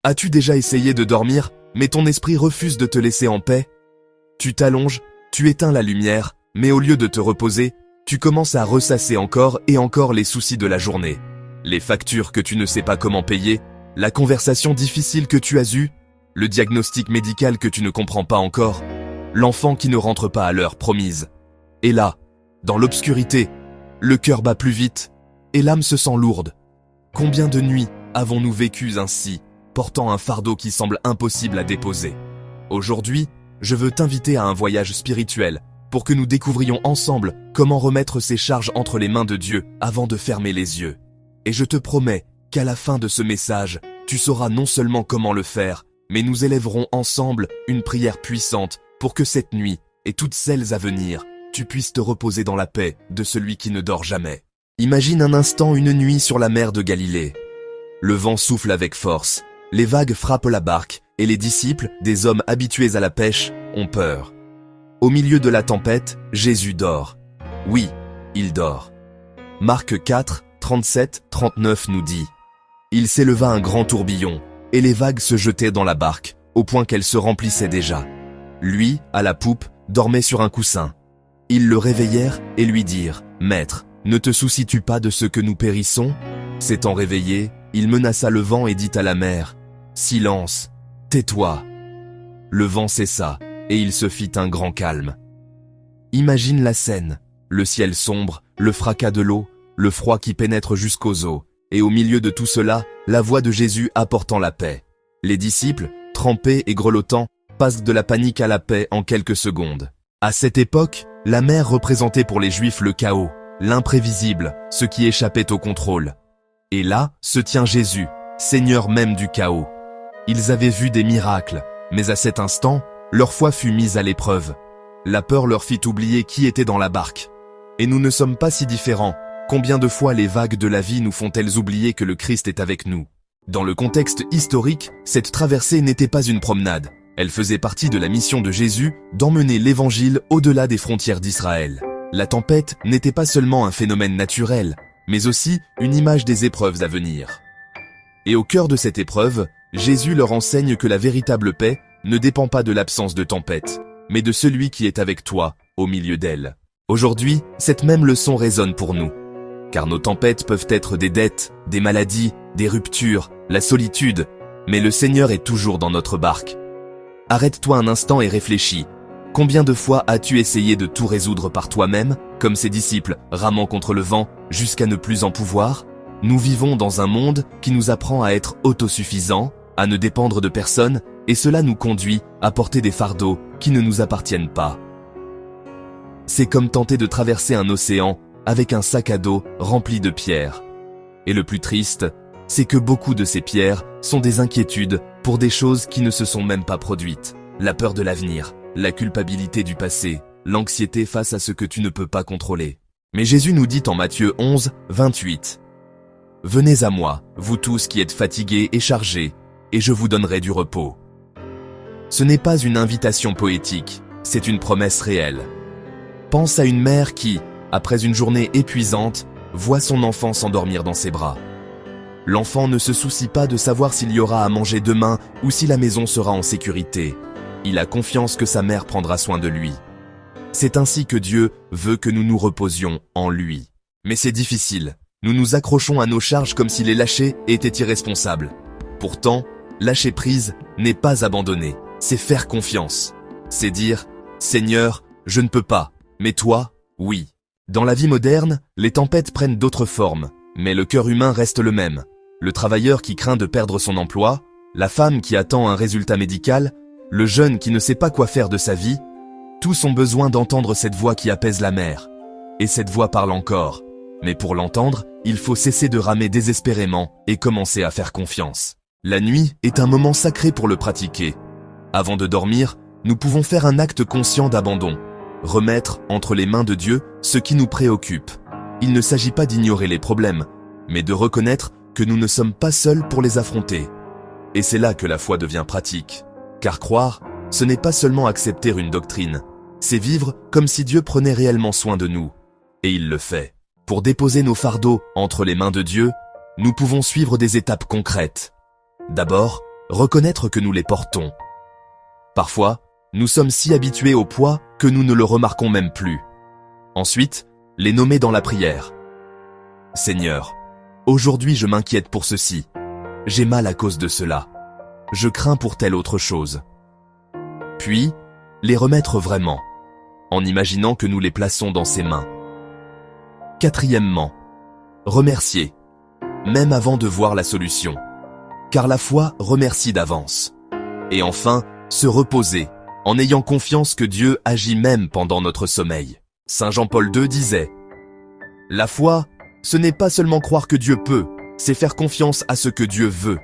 As-tu déjà essayé de dormir, mais ton esprit refuse de te laisser en paix? Tu t'allonges, tu éteins la lumière, mais au lieu de te reposer, tu commences à ressasser encore et encore les soucis de la journée. Les factures que tu ne sais pas comment payer, la conversation difficile que tu as eue, le diagnostic médical que tu ne comprends pas encore, l'enfant qui ne rentre pas à l'heure promise. Et là, dans l'obscurité, le cœur bat plus vite et l'âme se sent lourde. Combien de nuits avons-nous vécues ainsi, portant un fardeau qui semble impossible à déposer? Aujourd'hui, je veux t'inviter à un voyage spirituel pour que nous découvrions ensemble comment remettre ces charges entre les mains de Dieu avant de fermer les yeux. Et je te promets qu'à la fin de ce message, tu sauras non seulement comment le faire, mais nous élèverons ensemble une prière puissante pour que cette nuit, et toutes celles à venir, tu puisses te reposer dans la paix de celui qui ne dort jamais. Imagine un instant une nuit sur la mer de Galilée. Le vent souffle avec force, les vagues frappent la barque, et les disciples, des hommes habitués à la pêche, ont peur. Au milieu de la tempête, Jésus dort. Oui, il dort. Marc 4, 37-39 nous dit « Il s'éleva un grand tourbillon, et les vagues se jetaient dans la barque, au point qu'elle se remplissait déjà. Lui, à la poupe, dormait sur un coussin. Ils le réveillèrent et lui dirent « Maître, ne te soucies-tu pas de ce que nous périssons ?» S'étant réveillé, il menaça le vent et dit à la mer « Silence, tais-toi !» Le vent cessa, et il se fit un grand calme. Imagine la scène, le ciel sombre, le fracas de l'eau, le froid qui pénètre jusqu'aux os, et au milieu de tout cela, la voix de Jésus apportant la paix. Les disciples, trempés et grelottants, passent de la panique à la paix en quelques secondes. À cette époque, la mer représentait pour les Juifs le chaos, l'imprévisible, ce qui échappait au contrôle. Et là, se tient Jésus, Seigneur même du chaos. Ils avaient vu des miracles, mais à cet instant, leur foi fut mise à l'épreuve. La peur leur fit oublier qui était dans la barque. Et nous ne sommes pas si différents. Combien de fois les vagues de la vie nous font-elles oublier que le Christ est avec nous? Dans le contexte historique, cette traversée n'était pas une promenade. Elle faisait partie de la mission de Jésus d'emmener l'Évangile au-delà des frontières d'Israël. La tempête n'était pas seulement un phénomène naturel, mais aussi une image des épreuves à venir. Et au cœur de cette épreuve, Jésus leur enseigne que la véritable paix ne dépend pas de l'absence de tempête, mais de celui qui est avec toi, au milieu d'elle. Aujourd'hui, cette même leçon résonne pour nous. Car nos tempêtes peuvent être des dettes, des maladies, des ruptures, la solitude, mais le Seigneur est toujours dans notre barque. Arrête-toi un instant et réfléchis. Combien de fois as-tu essayé de tout résoudre par toi-même, comme ces disciples, ramant contre le vent, jusqu'à ne plus en pouvoir? Nous vivons dans un monde qui nous apprend à être autosuffisants, à ne dépendre de personne, et cela nous conduit à porter des fardeaux qui ne nous appartiennent pas. C'est comme tenter de traverser un océan avec un sac à dos rempli de pierres. Et le plus triste, c'est que beaucoup de ces pierres sont des inquiétudes pour des choses qui ne se sont même pas produites. La peur de l'avenir, la culpabilité du passé, l'anxiété face à ce que tu ne peux pas contrôler. Mais Jésus nous dit en Matthieu 11, 28 « Venez à moi, vous tous qui êtes fatigués et chargés, et je vous donnerai du repos. » Ce n'est pas une invitation poétique, c'est une promesse réelle. Pense à une mère qui, après une journée épuisante, voit son enfant s'endormir dans ses bras. L'enfant ne se soucie pas de savoir s'il y aura à manger demain ou si la maison sera en sécurité. Il a confiance que sa mère prendra soin de lui. C'est ainsi que Dieu veut que nous nous reposions en lui. Mais c'est difficile. Nous nous accrochons à nos charges comme si les lâcher était irresponsable. Pourtant, lâcher prise n'est pas abandonner, c'est faire confiance. C'est dire « Seigneur, je ne peux pas, mais toi, oui ». Dans la vie moderne, les tempêtes prennent d'autres formes, mais le cœur humain reste le même. Le travailleur qui craint de perdre son emploi, la femme qui attend un résultat médical, le jeune qui ne sait pas quoi faire de sa vie, tous ont besoin d'entendre cette voix qui apaise la mer. Et cette voix parle encore. Mais pour l'entendre, il faut cesser de ramer désespérément et commencer à faire confiance. La nuit est un moment sacré pour le pratiquer. Avant de dormir, nous pouvons faire un acte conscient d'abandon. Remettre entre les mains de Dieu ce qui nous préoccupe. Il ne s'agit pas d'ignorer les problèmes, mais de reconnaître que nous ne sommes pas seuls pour les affronter. Et c'est là que la foi devient pratique. Car croire, ce n'est pas seulement accepter une doctrine, c'est vivre comme si Dieu prenait réellement soin de nous. Et il le fait. Pour déposer nos fardeaux entre les mains de Dieu, nous pouvons suivre des étapes concrètes. D'abord, reconnaître que nous les portons. Parfois, nous sommes si habitués au poids que nous ne le remarquons même plus. Ensuite, les nommer dans la prière. Seigneur, aujourd'hui je m'inquiète pour ceci. J'ai mal à cause de cela. Je crains pour telle autre chose. Puis, les remettre vraiment, en imaginant que nous les plaçons dans ses mains. Quatrièmement, remercier, même avant de voir la solution, car la foi remercie d'avance. Et enfin, se reposer, en ayant confiance que Dieu agit même pendant notre sommeil. Saint Jean-Paul II disait « La foi, ce n'est pas seulement croire que Dieu peut, c'est faire confiance à ce que Dieu veut. »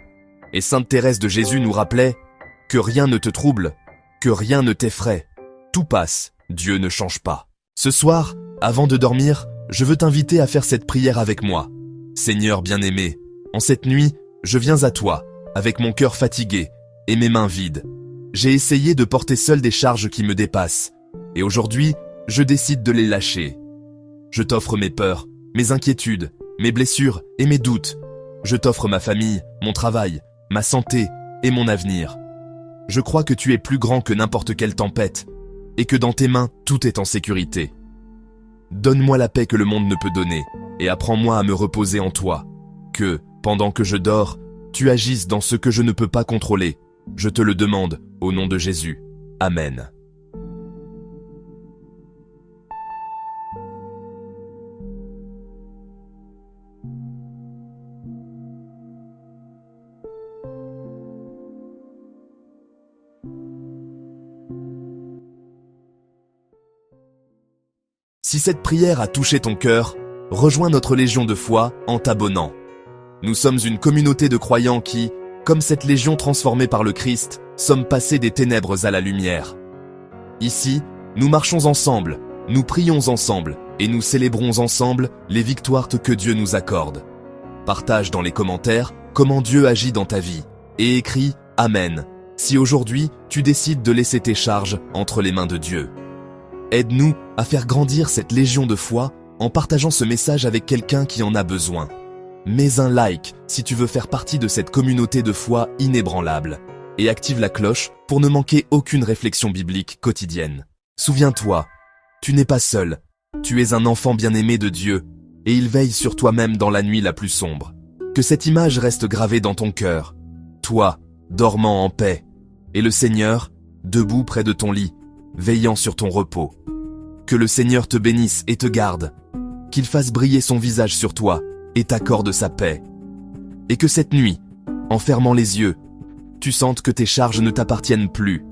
Et Sainte Thérèse de Jésus nous rappelait « Que rien ne te trouble, que rien ne t'effraie. Tout passe, Dieu ne change pas. » Ce soir, avant de dormir, je veux t'inviter à faire cette prière avec moi. Seigneur bien-aimé, en cette nuit, je viens à toi, avec mon cœur fatigué et mes mains vides. J'ai essayé de porter seul des charges qui me dépassent, et aujourd'hui, je décide de les lâcher. Je t'offre mes peurs, mes inquiétudes, mes blessures et mes doutes. Je t'offre ma famille, mon travail, ma santé et mon avenir. Je crois que tu es plus grand que n'importe quelle tempête, et que dans tes mains, tout est en sécurité. Donne-moi la paix que le monde ne peut donner, et apprends-moi à me reposer en toi. Que, pendant que je dors, tu agisses dans ce que je ne peux pas contrôler. Je te le demande, au nom de Jésus. Amen. Si cette prière a touché ton cœur, rejoins notre Légion de foi en t'abonnant. Nous sommes une communauté de croyants qui, comme cette Légion transformée par le Christ, sommes passés des ténèbres à la lumière. Ici, nous marchons ensemble, nous prions ensemble et nous célébrons ensemble les victoires que Dieu nous accorde. Partage dans les commentaires comment Dieu agit dans ta vie et écris « Amen » si aujourd'hui tu décides de laisser tes charges entre les mains de Dieu. Aide-nous à faire grandir cette légion de foi en partageant ce message avec quelqu'un qui en a besoin. Mets un like si tu veux faire partie de cette communauté de foi inébranlable et active la cloche pour ne manquer aucune réflexion biblique quotidienne. Souviens-toi, tu n'es pas seul, tu es un enfant bien-aimé de Dieu et il veille sur toi-même dans la nuit la plus sombre. Que cette image reste gravée dans ton cœur, toi, dormant en paix, et le Seigneur, debout près de ton lit, veillant sur ton repos. Que le Seigneur te bénisse et te garde, qu'il fasse briller son visage sur toi et t'accorde sa paix. Et que cette nuit, en fermant les yeux, tu sentes que tes charges ne t'appartiennent plus,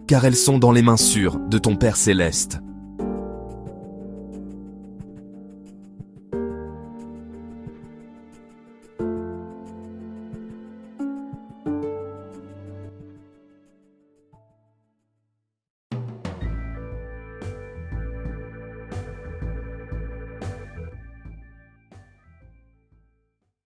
car elles sont dans les mains sûres de ton Père Céleste.